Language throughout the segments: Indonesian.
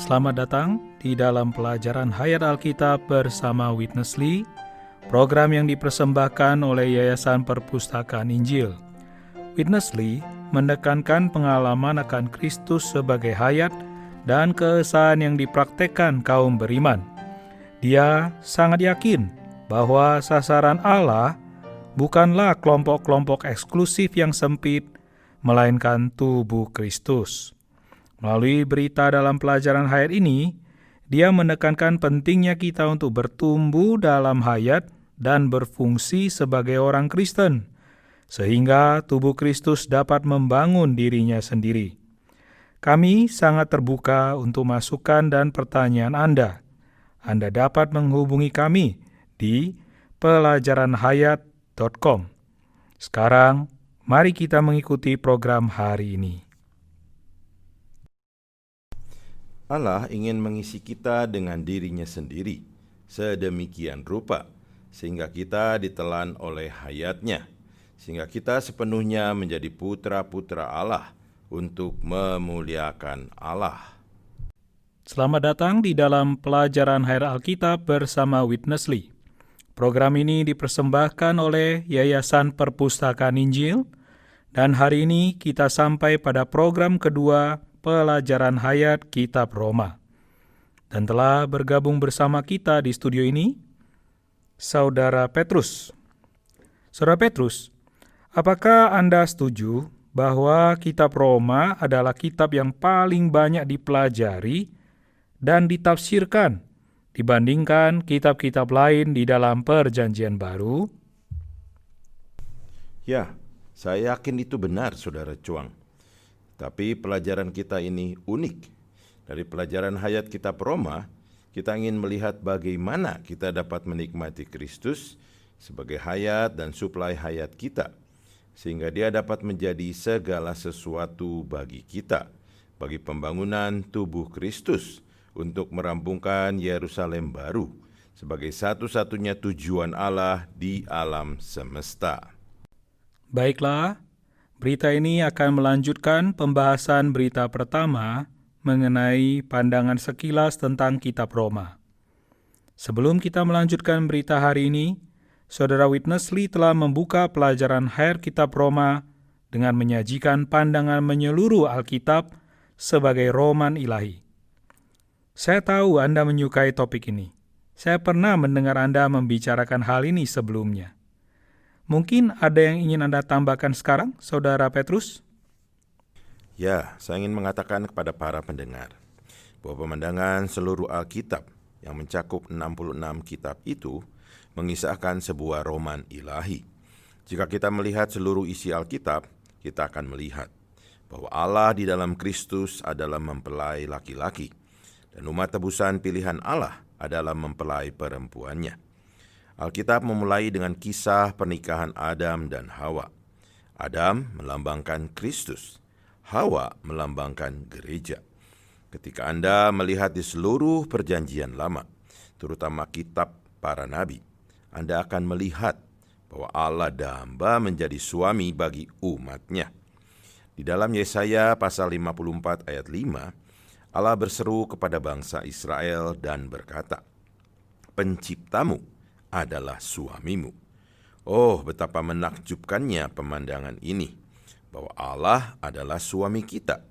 Selamat datang di dalam pelajaran Hayat Alkitab bersama Witness Lee, program yang dipersembahkan oleh Yayasan Perpustakaan Injil. Witness Lee menekankan pengalaman akan Kristus sebagai hayat dan keesaan yang dipraktekkan kaum beriman. Dia sangat yakin bahwa sasaran Allah bukanlah kelompok-kelompok eksklusif yang sempit, melainkan tubuh Kristus. Melalui berita dalam pelajaran hayat ini, dia menekankan pentingnya kita untuk bertumbuh dalam hayat dan berfungsi sebagai orang Kristen, sehingga tubuh Kristus dapat membangun dirinya sendiri. Kami sangat terbuka untuk masukan dan pertanyaan Anda. Anda dapat menghubungi kami di pelajaranhayat.com. Sekarang, mari kita mengikuti program hari ini. Allah ingin mengisi kita dengan dirinya sendiri, sedemikian rupa, sehingga kita ditelan oleh hayatnya, sehingga kita sepenuhnya menjadi putra-putra Allah untuk memuliakan Allah. Selamat datang di dalam pelajaran Hayat Alkitab bersama Witness Lee. Program ini dipersembahkan oleh Yayasan Perpustakaan Injil, dan hari ini kita sampai pada program kedua Pelajaran Hayat Kitab Roma. Dan telah bergabung bersama kita di studio ini, Saudara Petrus. Saudara Petrus, apakah Anda setuju bahwa Kitab Roma adalah kitab yang paling banyak dipelajari dan ditafsirkan dibandingkan kitab-kitab lain di dalam Perjanjian Baru? Ya, saya yakin itu benar, Saudara Cuang. Tapi pelajaran kita ini unik. Dari pelajaran hayat kitab Roma, kita ingin melihat bagaimana kita dapat menikmati Kristus sebagai hayat dan suplai hayat kita, sehingga dia dapat menjadi segala sesuatu bagi kita, bagi pembangunan tubuh Kristus untuk merampungkan Yerusalem baru, sebagai satu-satunya tujuan Allah di alam semesta. Baiklah, berita ini akan melanjutkan pembahasan berita pertama mengenai pandangan sekilas tentang Kitab Roma. Sebelum kita melanjutkan berita hari ini, Saudara Witness Lee telah membuka pelajaran Hayat Kitab Roma dengan menyajikan pandangan menyeluruh Alkitab sebagai roman ilahi. Saya tahu Anda menyukai topik ini. Saya pernah mendengar Anda membicarakan hal ini sebelumnya. Mungkin ada yang ingin Anda tambahkan sekarang, Saudara Petrus? Ya, saya ingin mengatakan kepada para pendengar bahwa pemandangan seluruh Alkitab yang mencakup 66 kitab itu mengisahkan sebuah roman ilahi. Jika kita melihat seluruh isi Alkitab, kita akan melihat bahwa Allah di dalam Kristus adalah mempelai laki-laki, dan umat tebusan pilihan Allah adalah mempelai perempuannya. Alkitab memulai dengan kisah pernikahan Adam dan Hawa. Adam melambangkan Kristus, Hawa melambangkan gereja. Ketika Anda melihat di seluruh perjanjian lama, terutama kitab para nabi, Anda akan melihat bahwa Allah damba menjadi suami bagi umatnya. Di dalam Yesaya pasal 54 ayat 5, Allah berseru kepada bangsa Israel dan berkata, "Penciptamu adalah suamimu." Oh, betapa menakjubkannya pemandangan ini, bahwa Allah adalah suami kita.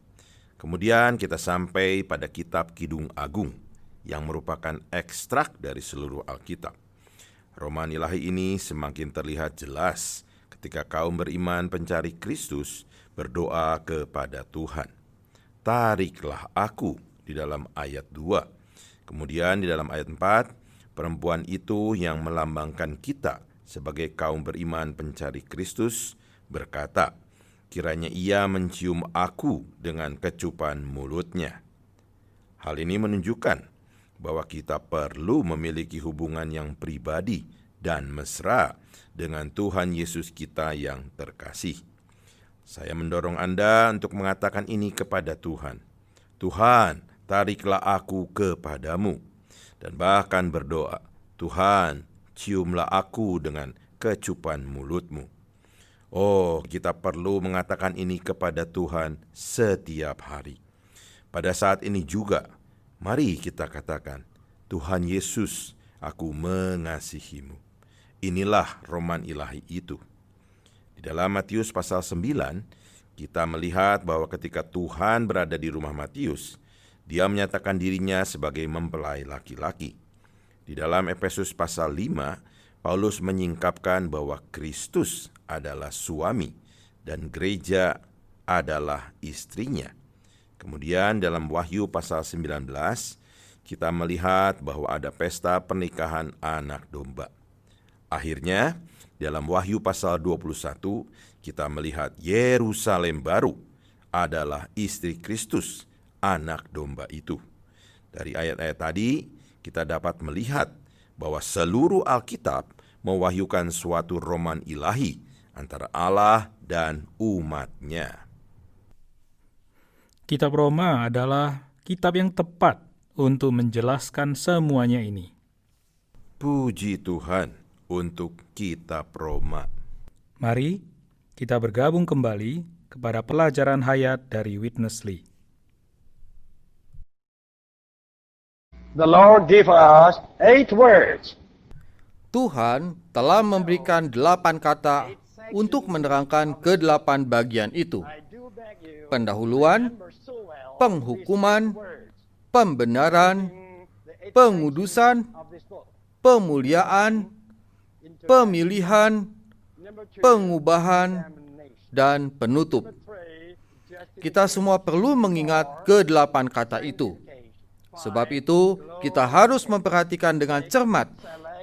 Kemudian kita sampai pada kitab Kidung Agung, yang merupakan ekstrak dari seluruh Alkitab. Roman ilahi ini semakin terlihat jelas ketika kaum beriman pencari Kristus berdoa kepada Tuhan. "Tariklah aku," di dalam ayat 2. Kemudian di dalam ayat 4, perempuan itu yang melambangkan kita sebagai kaum beriman pencari Kristus berkata, "Kiranya ia mencium aku dengan kecupan mulutnya." Hal ini menunjukkan bahwa kita perlu memiliki hubungan yang pribadi dan mesra dengan Tuhan Yesus kita yang terkasih. Saya mendorong Anda untuk mengatakan ini kepada Tuhan. "Tuhan, tariklah aku kepadamu." Dan bahkan berdoa, "Tuhan, ciumlah aku dengan kecupan mulutmu." Oh, kita perlu mengatakan ini kepada Tuhan setiap hari. Pada saat ini juga, Mari kita katakan, Tuhan Yesus, aku mengasihimu. Inilah roman ilahi itu. Di dalam Matius pasal 9, kita melihat bahwa ketika Tuhan berada di rumah Matius, dia menyatakan dirinya sebagai mempelai laki-laki. Di dalam Efesus pasal 5, Paulus menyingkapkan bahwa Kristus adalah suami dan gereja adalah istrinya. Kemudian dalam Wahyu pasal 19, kita melihat bahwa ada pesta pernikahan anak domba. Akhirnya, dalam Wahyu pasal 21, kita melihat Yerusalem baru adalah istri Kristus, anak domba itu. Dari ayat-ayat tadi, kita dapat melihat bahwa seluruh Alkitab mewahyukan suatu roman ilahi antara Allah dan umat-Nya. Kitab Roma adalah kitab yang tepat untuk menjelaskan semuanya ini. Puji Tuhan untuk kitab Roma. Mari kita bergabung kembali kepada pelajaran hayat dari Witness Lee. The Lord gave us 8 words. Tuhan telah memberikan 8 kata untuk menerangkan ke-8 bagian itu. Pendahuluan, penghukuman, pembenaran, pengudusan, pemuliaan, pemilihan, pengubahan, dan penutup. Kita semua perlu mengingat ke-8 kata itu. Sebab itu, kita harus memperhatikan dengan cermat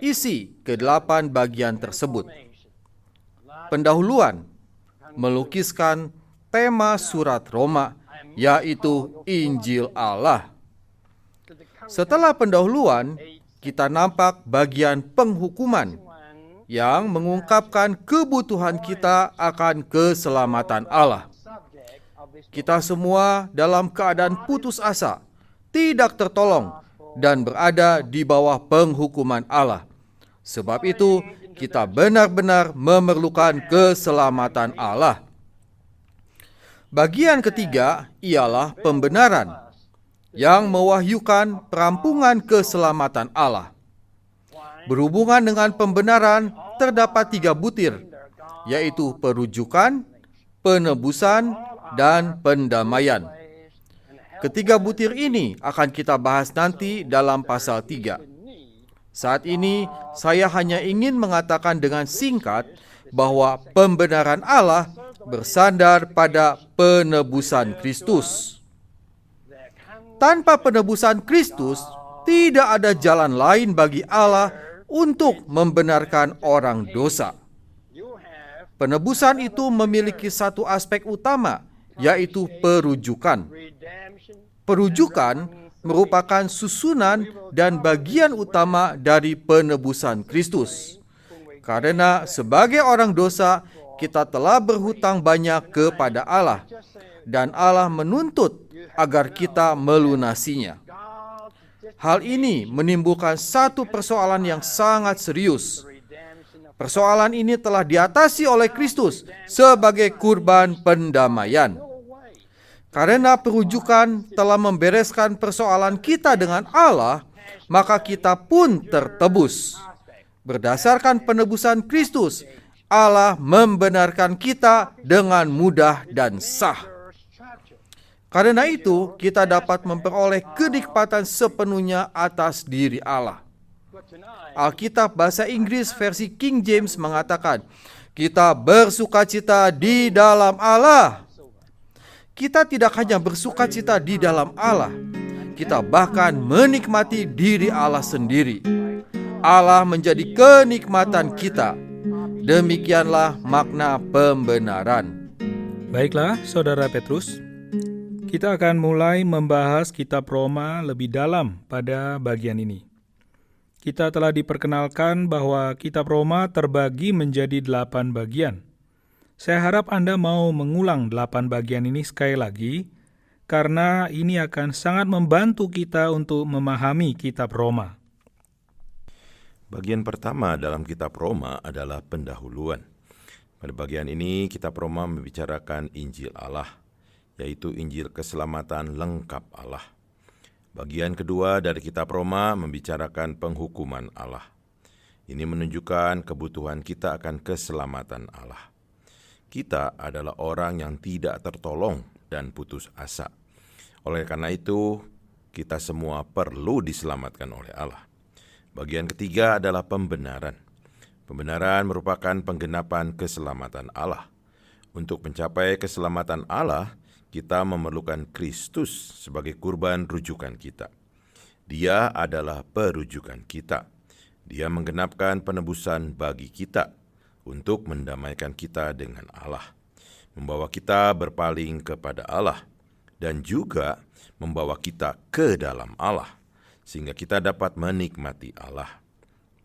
isi ke-8 bagian tersebut. Pendahuluan melukiskan tema surat Roma, yaitu Injil Allah. Setelah pendahuluan, kita nampak bagian penghukuman yang mengungkapkan kebutuhan kita akan keselamatan Allah. Kita semua dalam keadaan putus asa, tidak tertolong, dan berada di bawah penghukuman Allah. Sebab itu, kita benar-benar memerlukan keselamatan Allah. Bagian ketiga ialah pembenaran, yang mewahyukan perampungan keselamatan Allah. Berhubungan dengan pembenaran, terdapat 3 butir, yaitu perujukan, penebusan, dan pendamaian. Ketiga butir ini akan kita bahas nanti dalam pasal 3. Saat ini, saya hanya ingin mengatakan dengan singkat bahwa pembenaran Allah bersandar pada penebusan Kristus. Tanpa penebusan Kristus, tidak ada jalan lain bagi Allah untuk membenarkan orang dosa. Penebusan itu memiliki satu aspek utama, yaitu perujukan. Perujukan merupakan susunan dan bagian utama dari penebusan Kristus. Karena sebagai orang dosa, kita telah berhutang banyak kepada Allah, dan Allah menuntut agar kita melunasinya. Hal ini menimbulkan satu persoalan yang sangat serius. Persoalan ini telah diatasi oleh Kristus sebagai kurban pendamaian. Karena perujukan telah membereskan persoalan kita dengan Allah, maka kita pun tertebus. Berdasarkan penebusan Kristus, Allah membenarkan kita dengan mudah dan sah. Karena itu, kita dapat memperoleh kenikmatan sepenuhnya atas diri Allah. Alkitab bahasa Inggris versi King James mengatakan, kita bersukacita di dalam Allah. Kita tidak hanya bersukacita di dalam Allah, kita bahkan menikmati diri Allah sendiri. Allah menjadi kenikmatan kita. Demikianlah makna pembenaran. Baiklah, Saudara Petrus, kita akan mulai membahas kitab Roma lebih dalam pada bagian ini. Kita telah diperkenalkan bahwa kitab Roma terbagi menjadi 8 bagian. Saya harap Anda mau mengulang 8 bagian ini sekali lagi, karena ini akan sangat membantu kita untuk memahami kitab Roma. Bagian pertama dalam kitab Roma adalah pendahuluan. Pada bagian ini, kitab Roma membicarakan Injil Allah, yaitu Injil keselamatan lengkap Allah. Bagian kedua dari kitab Roma membicarakan penghukuman Allah. Ini menunjukkan kebutuhan kita akan keselamatan Allah. Kita adalah orang yang tidak tertolong dan putus asa. Oleh karena itu, kita semua perlu diselamatkan oleh Allah. Bagian ketiga adalah pembenaran. Pembenaran merupakan penggenapan keselamatan Allah. Untuk mencapai keselamatan Allah, kita memerlukan Kristus sebagai kurban rujukan kita. Dia adalah perujukan kita. Dia menggenapkan penebusan bagi kita untuk mendamaikan kita dengan Allah, membawa kita berpaling kepada Allah, dan juga membawa kita ke dalam Allah, sehingga kita dapat menikmati Allah.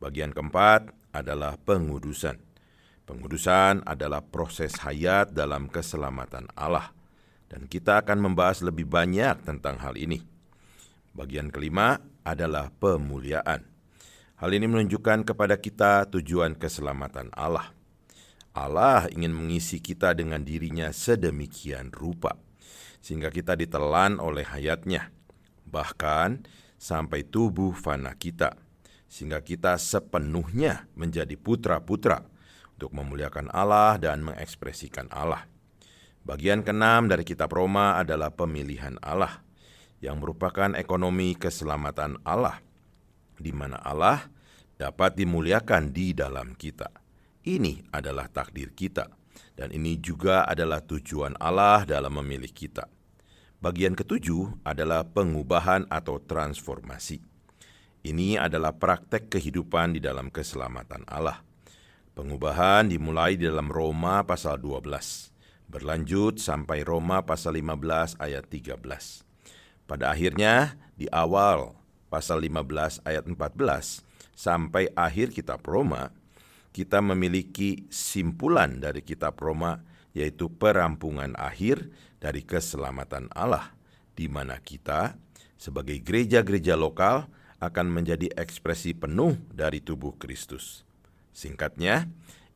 Bagian keempat adalah pengudusan. Pengudusan adalah proses hayat dalam keselamatan Allah, dan kita akan membahas lebih banyak tentang hal ini. Bagian kelima adalah pemuliaan. Hal ini menunjukkan kepada kita tujuan keselamatan Allah. Allah ingin mengisi kita dengan dirinya sedemikian rupa, sehingga kita ditelan oleh hayatnya, bahkan sampai tubuh fana kita, sehingga kita sepenuhnya menjadi putra-putra untuk memuliakan Allah dan mengekspresikan Allah. Bagian keenam dari kitab Roma adalah pemilihan Allah, yang merupakan ekonomi keselamatan Allah, di mana Allah dapat dimuliakan di dalam kita. Ini adalah takdir kita, dan ini juga adalah tujuan Allah dalam memilih kita. Bagian ketujuh adalah pengubahan atau transformasi. Ini adalah praktek kehidupan di dalam keselamatan Allah. Pengubahan dimulai di dalam Roma pasal 12, berlanjut sampai Roma pasal 15 ayat 13. Pada akhirnya, di awal pasal 15 ayat 14 sampai akhir kitab Roma, kita memiliki simpulan dari kitab Roma, yaitu perampungan akhir dari keselamatan Allah, di mana kita sebagai gereja-gereja lokal akan menjadi ekspresi penuh dari tubuh Kristus. Singkatnya,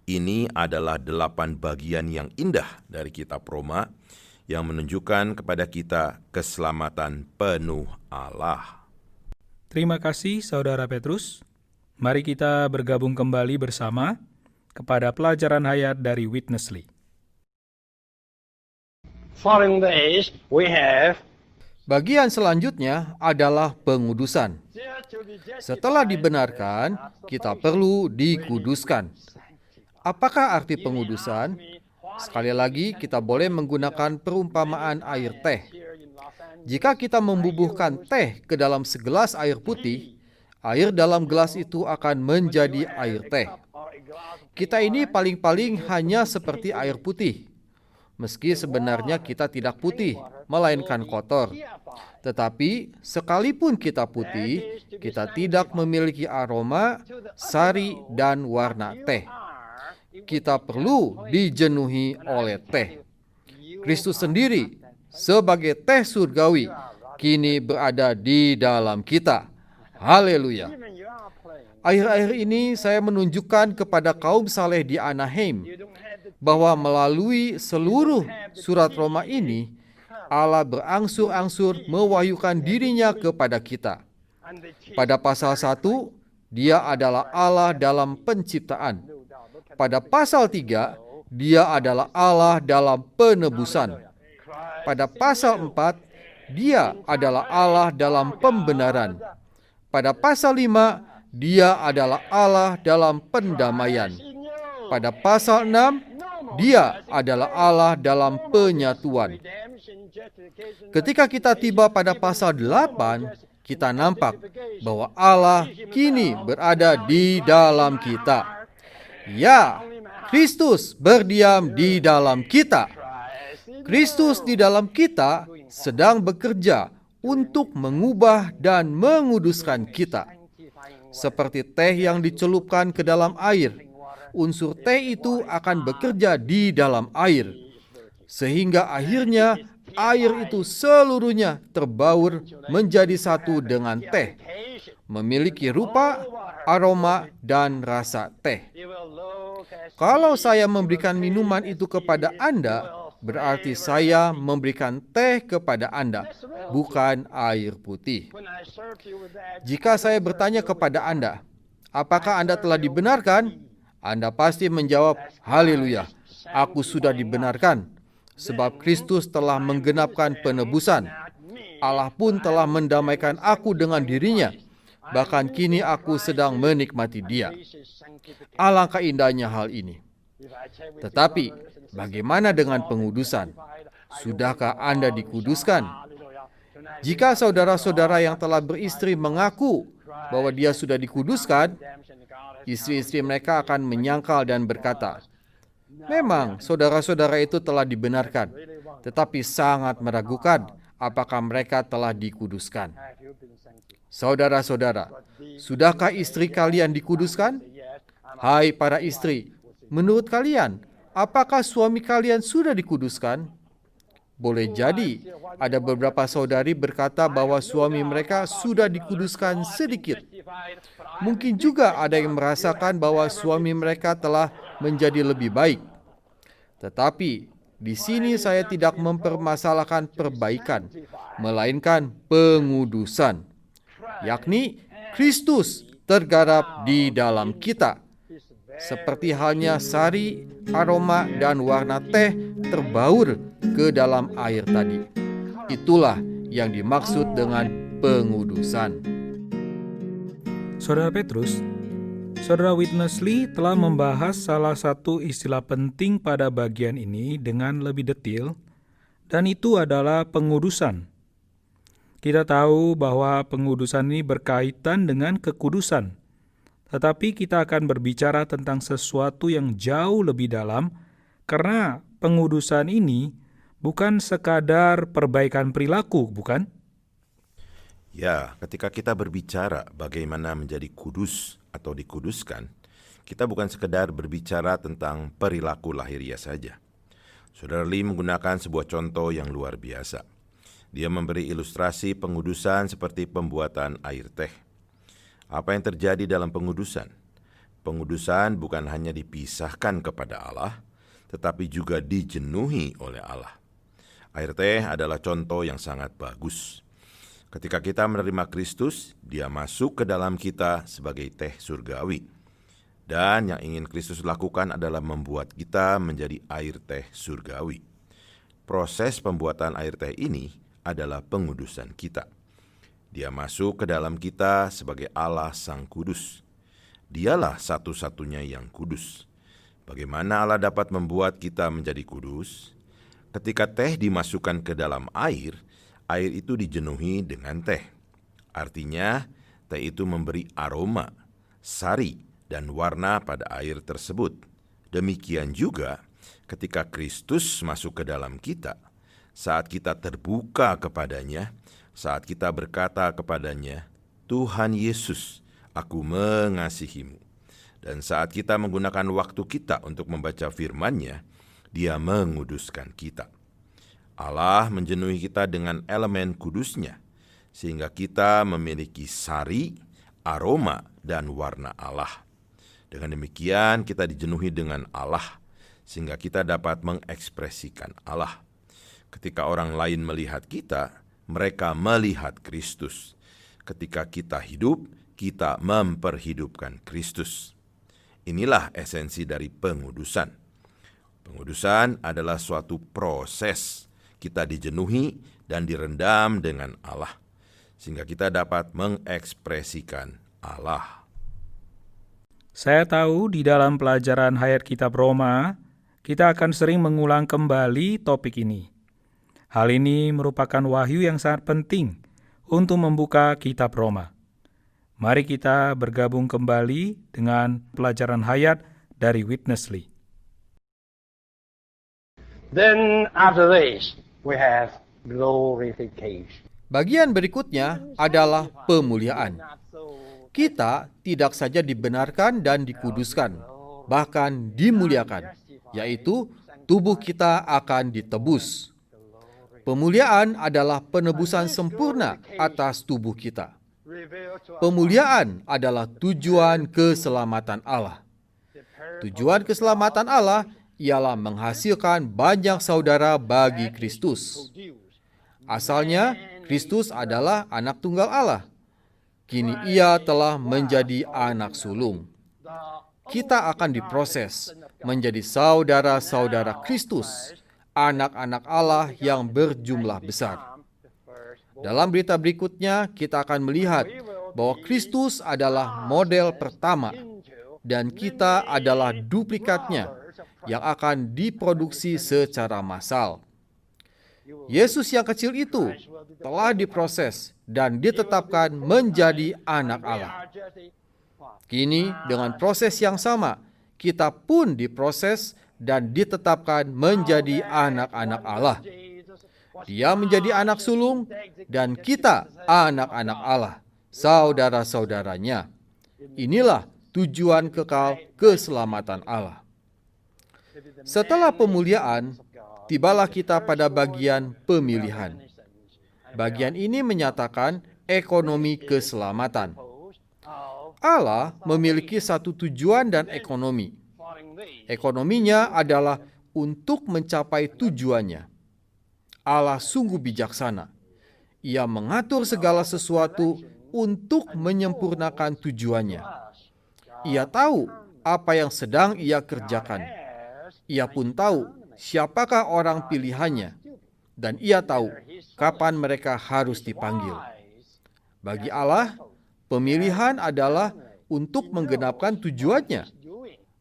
ini adalah 8 bagian yang indah dari kitab Roma yang menunjukkan kepada kita keselamatan penuh Allah. Terima kasih Saudara Petrus. Mari kita bergabung kembali bersama kepada pelajaran hayat dari Witness Lee. Following this, we have Bagian selanjutnya adalah pengudusan. Setelah dibenarkan, kita perlu dikuduskan. Apakah arti pengudusan? Sekali lagi, kita boleh menggunakan perumpamaan air teh. Jika kita membubuhkan teh ke dalam segelas air putih, air dalam gelas itu akan menjadi air teh. Kita ini paling-paling hanya seperti air putih. Meski sebenarnya kita tidak putih, melainkan kotor. Tetapi sekalipun kita putih, kita tidak memiliki aroma, sari, dan warna teh. Kita perlu dijenuhi oleh teh. Kristus sendiri sebagai teh surgawi kini berada di dalam kita. Haleluya. Akhir-akhir ini saya menunjukkan kepada kaum saleh di Anaheim bahwa melalui seluruh surat Roma ini, Allah berangsur-angsur mewahyukan dirinya kepada kita. Pada pasal 1, Dia adalah Allah dalam penciptaan. Pada pasal 3, Dia adalah Allah dalam penebusan. Pada pasal 4, Dia adalah Allah dalam pembenaran. Pada pasal 5, Dia adalah Allah dalam pendamaian. Pada pasal 6, Dia adalah Allah dalam penyatuan. Ketika kita tiba pada pasal 8, kita nampak bahwa Allah kini berada di dalam kita. Ya, Kristus berdiam di dalam kita. Kristus di dalam kita sedang bekerja untuk mengubah dan menguduskan kita. Seperti teh yang dicelupkan ke dalam air, unsur teh itu akan bekerja di dalam air, sehingga akhirnya air itu seluruhnya terbaur menjadi satu dengan teh, memiliki rupa, aroma, dan rasa teh. Kalau saya memberikan minuman itu kepada Anda, berarti saya memberikan teh kepada Anda, bukan air putih. Jika saya bertanya kepada Anda, apakah Anda telah dibenarkan? Anda pasti menjawab, haleluya, aku sudah dibenarkan, sebab Kristus telah menggenapkan penebusan. Allah pun telah mendamaikan aku dengan dirinya, bahkan kini aku sedang menikmati Dia. Alangkah indahnya hal ini. Tetapi, bagaimana dengan pengudusan? Sudahkah Anda dikuduskan? Jika saudara-saudara yang telah beristri mengaku bahwa dia sudah dikuduskan, istri-istri mereka akan menyangkal dan berkata, memang saudara-saudara itu telah dibenarkan, tetapi sangat meragukan apakah mereka telah dikuduskan. Saudara-saudara, sudahkah istri kalian dikuduskan? Hai para istri, menurut kalian, apakah suami kalian sudah dikuduskan? Boleh jadi ada beberapa saudari berkata bahwa suami mereka sudah dikuduskan sedikit. Mungkin juga ada yang merasakan bahwa suami mereka telah menjadi lebih baik. Tetapi di sini saya tidak mempermasalahkan perbaikan, melainkan pengudusan, yakni Kristus tergarap di dalam kita. Seperti halnya sari, aroma, dan warna teh terbaur ke dalam air tadi. Itulah yang dimaksud dengan pengudusan. Saudara Petrus, Saudara Witness Lee telah membahas salah satu istilah penting pada bagian ini dengan lebih detail, dan itu adalah pengudusan. Kita tahu bahwa pengudusan ini berkaitan dengan kekudusan. Tetapi kita akan berbicara tentang sesuatu yang jauh lebih dalam, karena pengudusan ini bukan sekadar perbaikan perilaku, bukan? Ya, ketika kita berbicara bagaimana menjadi kudus atau dikuduskan, kita bukan sekedar berbicara tentang perilaku lahiriah saja. Saudara Lee menggunakan sebuah contoh yang luar biasa. Dia memberi ilustrasi pengudusan seperti pembuatan air teh. Apa yang terjadi dalam pengudusan? Pengudusan bukan hanya dipisahkan kepada Allah, tetapi juga dijenuhi oleh Allah. Air teh adalah contoh yang sangat bagus. Ketika kita menerima Kristus, Dia masuk ke dalam kita sebagai teh surgawi. Dan yang ingin Kristus lakukan adalah membuat kita menjadi air teh surgawi. Proses pembuatan air teh ini adalah pengudusan kita. Dia masuk ke dalam kita sebagai Allah Sang Kudus. Dialah satu-satunya yang kudus. Bagaimana Allah dapat membuat kita menjadi kudus? Ketika teh dimasukkan ke dalam air itu dijenuhi dengan teh. Artinya, teh itu memberi aroma, sari, dan warna pada air tersebut. Demikian juga ketika Kristus masuk ke dalam kita, saat kita terbuka kepadanya, saat kita berkata kepadanya, Tuhan Yesus, aku mengasihimu. Dan saat kita menggunakan waktu kita untuk membaca firman-Nya, Dia menguduskan kita. Allah menjenuhi kita dengan elemen kudus-Nya, sehingga kita memiliki sari, aroma, dan warna Allah. Dengan demikian kita dijenuhi dengan Allah, sehingga kita dapat mengekspresikan Allah. Ketika orang lain melihat kita, mereka melihat Kristus. Ketika kita hidup, kita memperhidupkan Kristus. Inilah esensi dari pengudusan. Pengudusan adalah suatu proses. Kita dijenuhi dan direndam dengan Allah, sehingga kita dapat mengekspresikan Allah. Saya tahu di dalam pelajaran Hayat Kitab Roma, kita akan sering mengulang kembali topik ini. Hal ini merupakan wahyu yang sangat penting untuk membuka kitab Roma. Mari kita bergabung kembali dengan pelajaran hayat dari Witness Lee. Then after this, we have glorification. Bagian berikutnya adalah pemuliaan. Kita tidak saja dibenarkan dan dikuduskan, bahkan dimuliakan, yaitu tubuh kita akan ditebus. Pemuliaan adalah penebusan sempurna atas tubuh kita. Pemuliaan adalah tujuan keselamatan Allah. Tujuan keselamatan Allah ialah menghasilkan banyak saudara bagi Kristus. Asalnya, Kristus adalah anak tunggal Allah. Kini ia telah menjadi anak sulung. Kita akan diproses menjadi saudara-saudara Kristus, anak-anak Allah yang berjumlah besar. Dalam berita berikutnya, kita akan melihat bahwa Kristus adalah model pertama dan kita adalah duplikatnya yang akan diproduksi secara massal. Yesus yang kecil itu telah diproses dan ditetapkan menjadi anak Allah. Kini dengan proses yang sama, kita pun diproses dan ditetapkan menjadi anak-anak Allah. Dia menjadi anak sulung dan kita anak-anak Allah, saudara-saudaranya. Inilah tujuan kekal keselamatan Allah. Setelah pemuliaan, tibalah kita pada bagian pemilihan. Bagian ini menyatakan ekonomi keselamatan. Allah memiliki satu tujuan dan ekonomi. Ekonominya adalah untuk mencapai tujuannya. Allah sungguh bijaksana. Ia mengatur segala sesuatu untuk menyempurnakan tujuannya. Ia tahu apa yang sedang ia kerjakan. Ia pun tahu siapakah orang pilihannya. Dan ia tahu kapan mereka harus dipanggil. Bagi Allah, pemilihan adalah untuk menggenapkan tujuannya.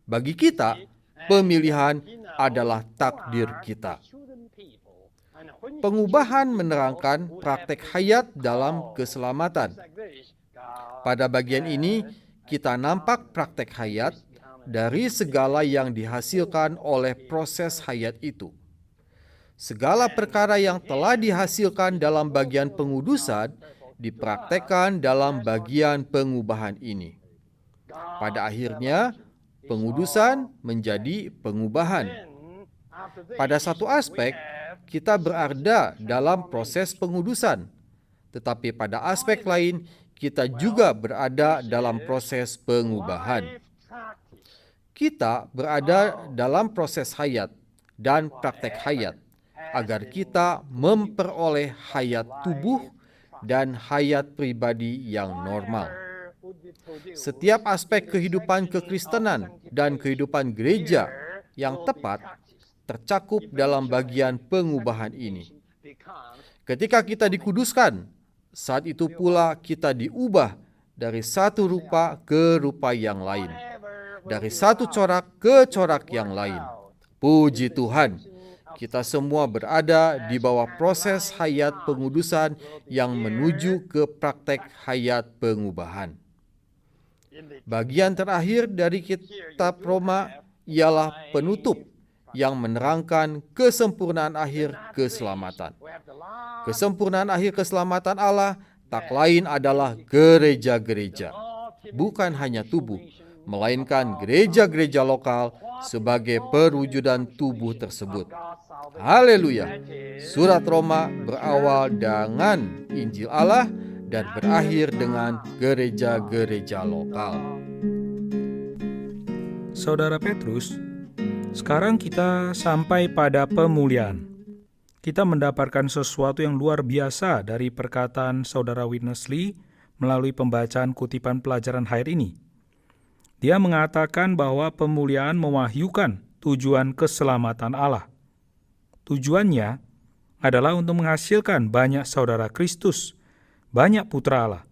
Bagi kita, pemilihan adalah takdir kita. Pengubahan menerangkan praktek hayat dalam keselamatan. Pada bagian ini, kita nampak praktek hayat dari segala yang dihasilkan oleh proses hayat itu. Segala perkara yang telah dihasilkan dalam bagian pengudusan dipraktekkan dalam bagian pengubahan ini. Pada akhirnya, pengudusan menjadi pengubahan. Pada satu aspek, kita berada dalam proses pengudusan, tetapi pada aspek lain, kita juga berada dalam proses pengubahan. Kita berada dalam proses hayat dan praktek hayat, agar kita memperoleh hayat tubuh dan hayat pribadi yang normal. Setiap aspek kehidupan kekristenan dan kehidupan gereja yang tepat tercakup dalam bagian pengubahan ini. Ketika kita dikuduskan, saat itu pula kita diubah dari satu rupa ke rupa yang lain, dari satu corak ke corak yang lain. Puji Tuhan, kita semua berada di bawah proses hayat pengudusan yang menuju ke praktek hayat pengubahan. Bagian terakhir dari kitab Roma ialah penutup yang menerangkan kesempurnaan akhir keselamatan. Kesempurnaan akhir keselamatan Allah tak lain adalah gereja-gereja, bukan hanya tubuh, melainkan gereja-gereja lokal sebagai perwujudan tubuh tersebut. Haleluya! Surat Roma berawal dengan Injil Allah dan berakhir dengan gereja-gereja lokal. Saudara Petrus, sekarang kita sampai pada pemulihan. Kita mendapatkan sesuatu yang luar biasa dari perkataan Saudara Witness Lee melalui pembacaan kutipan pelajaran hayat ini. Dia mengatakan bahwa pemulihan mewahyukan tujuan keselamatan Allah. Tujuannya adalah untuk menghasilkan banyak saudara Kristus, banyak putra Allah.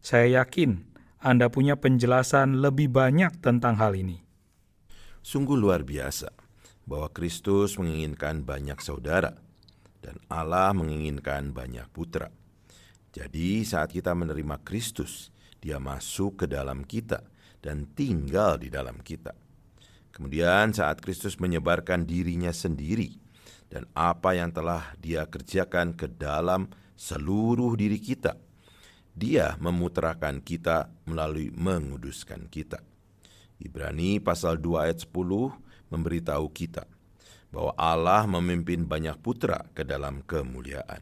Saya yakin Anda punya penjelasan lebih banyak tentang hal ini. Sungguh luar biasa bahwa Kristus menginginkan banyak saudara dan Allah menginginkan banyak putra. Jadi saat kita menerima Kristus, Dia masuk ke dalam kita dan tinggal di dalam kita. Kemudian saat Kristus menyebarkan dirinya sendiri dan apa yang telah Dia kerjakan ke dalam seluruh diri kita, Dia memutrakan kita melalui menguduskan kita. Ibrani pasal 2 ayat 10 memberitahu kita bahwa Allah memimpin banyak putra ke dalam kemuliaan.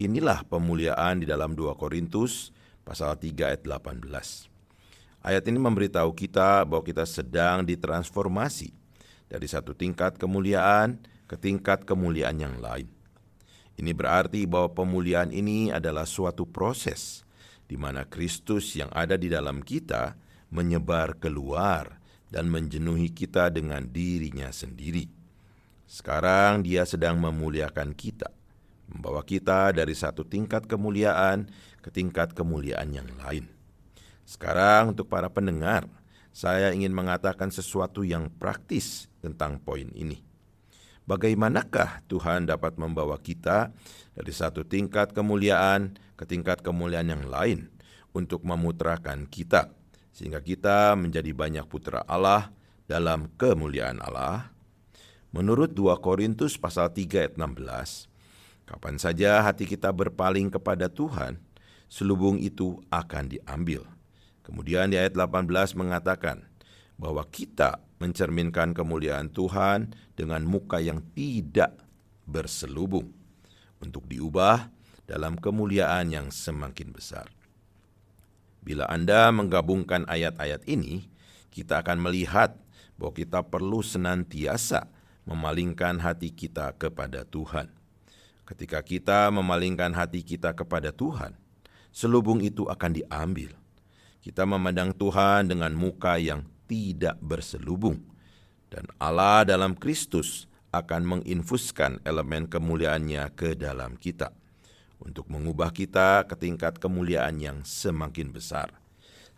Inilah pemuliaan di dalam 2 Korintus pasal 3 ayat 18. Ayat ini memberitahu kita bahwa kita sedang ditransformasi dari satu tingkat kemuliaan ke tingkat kemuliaan yang lain. Ini berarti bahwa pemuliaan ini adalah suatu proses di mana Kristus yang ada di dalam kita menyebar keluar dan menjenuhi kita dengan dirinya sendiri. Sekarang Dia sedang memuliakan kita, membawa kita dari satu tingkat kemuliaan ke tingkat kemuliaan yang lain. Sekarang untuk para pendengar, saya ingin mengatakan sesuatu yang praktis tentang poin ini. Bagaimanakah Tuhan dapat membawa kita dari satu tingkat kemuliaan ke tingkat kemuliaan yang lain untuk memutrakan kita, sehingga kita menjadi banyak putra Allah dalam kemuliaan Allah? Menurut 2 Korintus pasal 3 ayat 16, kapan saja hati kita berpaling kepada Tuhan, selubung itu akan diambil. Kemudian di ayat 18 mengatakan bahwa kita mencerminkan kemuliaan Tuhan dengan muka yang tidak berselubung untuk diubah dalam kemuliaan yang semakin besar. Bila Anda menggabungkan ayat-ayat ini, kita akan melihat bahwa kita perlu senantiasa memalingkan hati kita kepada Tuhan. Ketika kita memalingkan hati kita kepada Tuhan, selubung itu akan diambil. Kita memandang Tuhan dengan muka yang tidak berselubung, dan Allah dalam Kristus akan menginfuskan elemen kemuliaannya ke dalam kita untuk mengubah kita ke tingkat kemuliaan yang semakin besar,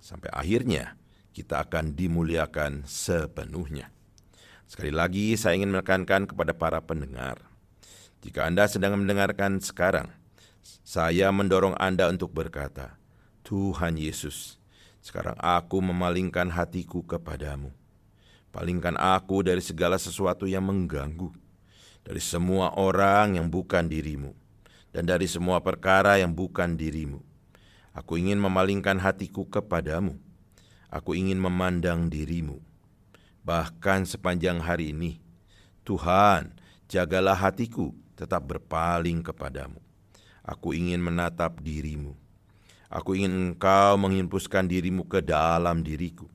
sampai akhirnya kita akan dimuliakan sepenuhnya. Sekali lagi saya ingin menekankan kepada para pendengar, jika Anda sedang mendengarkan sekarang, saya mendorong Anda untuk berkata, Tuhan Yesus, sekarang aku memalingkan hatiku kepadamu. Palingkan aku dari segala sesuatu yang mengganggu, dari semua orang yang bukan dirimu, dan dari semua perkara yang bukan dirimu. Aku ingin memalingkan hatiku kepadamu. Aku ingin memandang dirimu. Bahkan sepanjang hari ini, Tuhan, jagalah hatiku tetap berpaling kepadamu. Aku ingin menatap dirimu. Aku ingin Engkau menghempuskan dirimu ke dalam diriku,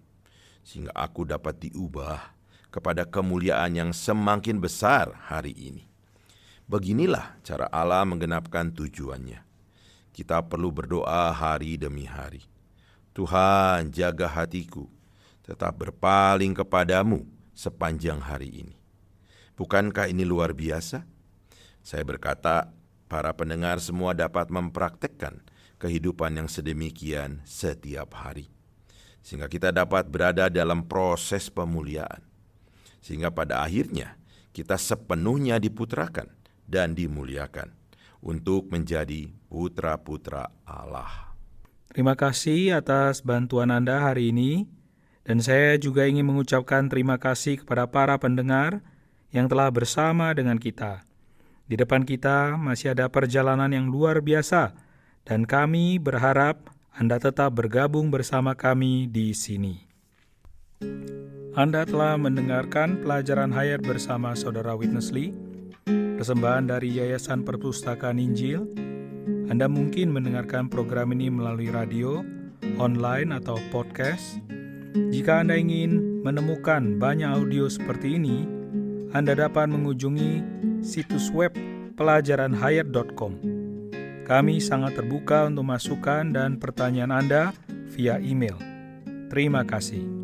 sehingga aku dapat diubah kepada kemuliaan yang semakin besar hari ini. Beginilah cara Allah menggenapkan tujuannya. Kita perlu berdoa hari demi hari. Tuhan, jaga hatiku, tetap berpaling kepadamu sepanjang hari ini. Bukankah ini luar biasa? Saya berkata, para pendengar semua dapat mempraktekkan kehidupan yang sedemikian setiap hari, sehingga kita dapat berada dalam proses pemuliaan, sehingga pada akhirnya kita sepenuhnya diputrakan dan dimuliakan untuk menjadi putra-putra Allah. Terima kasih atas bantuan Anda hari ini, dan saya juga ingin mengucapkan terima kasih kepada para pendengar yang telah bersama dengan kita. Di depan kita masih ada perjalanan yang luar biasa, dan kami berharap Anda tetap bergabung bersama kami di sini. Anda telah mendengarkan pelajaran hayat bersama Saudara Witness Lee, persembahan dari Yayasan Perpustakaan Injil. Anda mungkin mendengarkan program ini melalui radio, online, atau podcast. Jika Anda ingin menemukan banyak audio seperti ini, Anda dapat mengunjungi situs web pelajaranhayat.com. Kami sangat terbuka untuk masukan dan pertanyaan Anda via email. Terima kasih.